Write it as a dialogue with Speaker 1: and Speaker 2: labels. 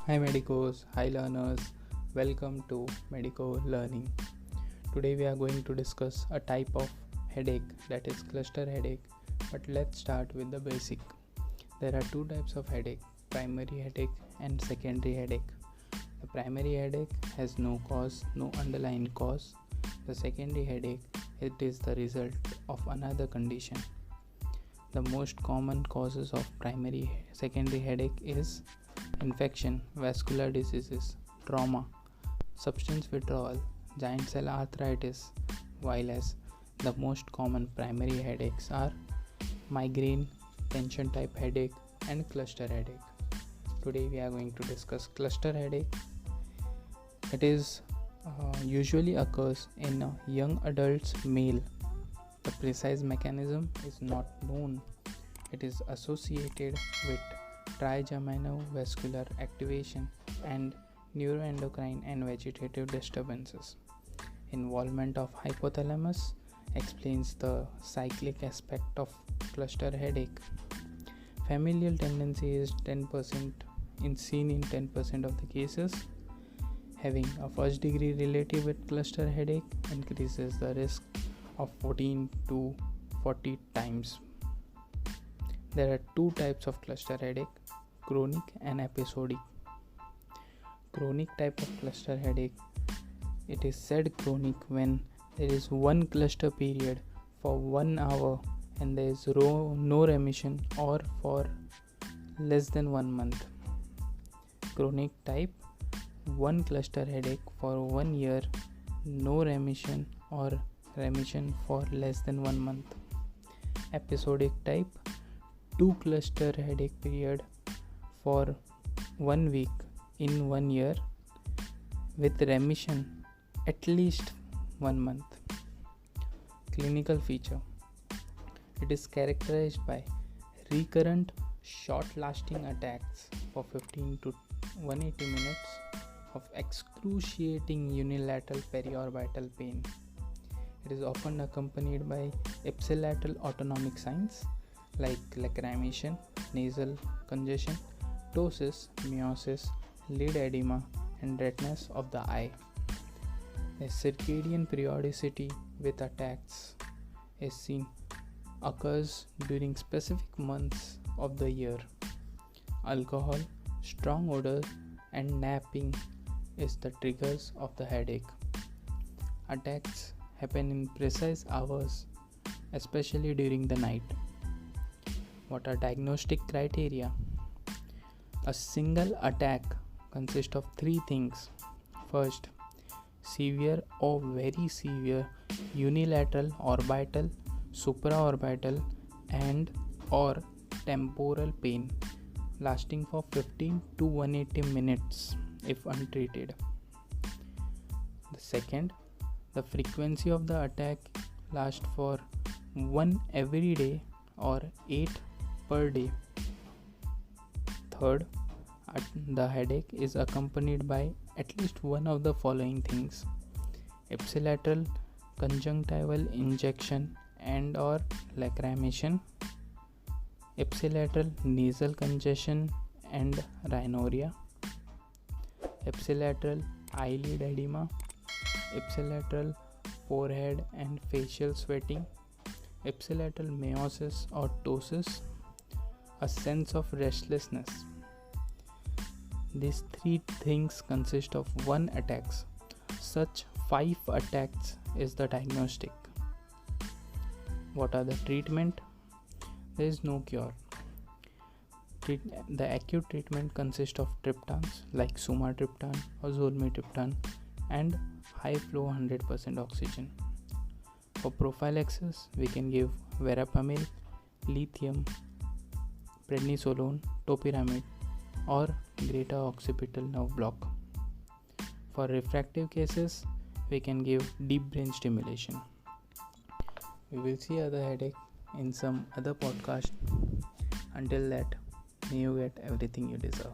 Speaker 1: Hi Medicos, hi learners, welcome to Medico Learning. Today we are going to discuss a type of headache, that is cluster headache. But let's start with the basic. There are two types of headache, primary headache and secondary headache. The primary headache has no cause, no underlying cause. The secondary headache, it is the result of another condition. The most common causes of secondary headache is infection, vascular diseases, trauma, substance withdrawal, giant cell arthritis, while as the most common primary headaches are migraine, tension type headache, and cluster headache. Today we are going to discuss cluster headache. It is usually occurs in a young adults male. The precise mechanism is not known. It is associated with trigeminal vascular activation and neuroendocrine and vegetative disturbances. Involvement of hypothalamus explains the cyclic aspect of cluster headache. Familial tendency is 10% seen in 10% of the cases. Having a first degree relative with cluster headache increases the risk of 14 to 40 times. There are two types of cluster headache, chronic and episodic. Chronic type of cluster headache, it is said chronic when there is one cluster period for 1 hour and there is no remission or for less than 1 month. Chronic type, one cluster headache for 1 year, no remission or remission for less than 1 month. Episodic type, 2 cluster headache period for 1 week in 1 year with remission at least 1 month. Clinical feature, it is characterized by recurrent short-lasting attacks for 15 to 180 minutes of excruciating unilateral periorbital pain. It is often accompanied by ipsilateral autonomic signs like lacrimation, nasal congestion, ptosis, meiosis, lid edema, and redness of the eye. A circadian periodicity with attacks is seen occurs during specific months of the year. Alcohol, strong odor, and napping is the triggers of the headache. Attacks happen in precise hours, especially during the night. What are diagnostic criteria? A single attack consists of 3 things. First, severe or very severe unilateral orbital, supraorbital, and or temporal pain lasting for 15 to 180 minutes if untreated. The second, the frequency of the attack lasts for 1 every day or 8 per day. Third, the headache is accompanied by at least one of the following things: ipsilateral conjunctival injection and or lacrimation, ipsilateral nasal congestion and rhinorrhea, ipsilateral eyelid edema, ipsilateral forehead and facial sweating, ipsilateral meiosis or ptosis, a sense of restlessness. These 3 things consist of 1 attacks. Such 5 attacks is the diagnostic. What are the treatment? There is no cure. The acute treatment consists of triptans like sumatriptan or zolmitriptan and high flow 100% oxygen. For prophylaxis, we can give verapamil, lithium, prednisolone, topiramate, or greater occipital nerve block. For refractive cases, we can give deep brain stimulation. We will see other headache in some other podcast. Until that, may you get everything you deserve.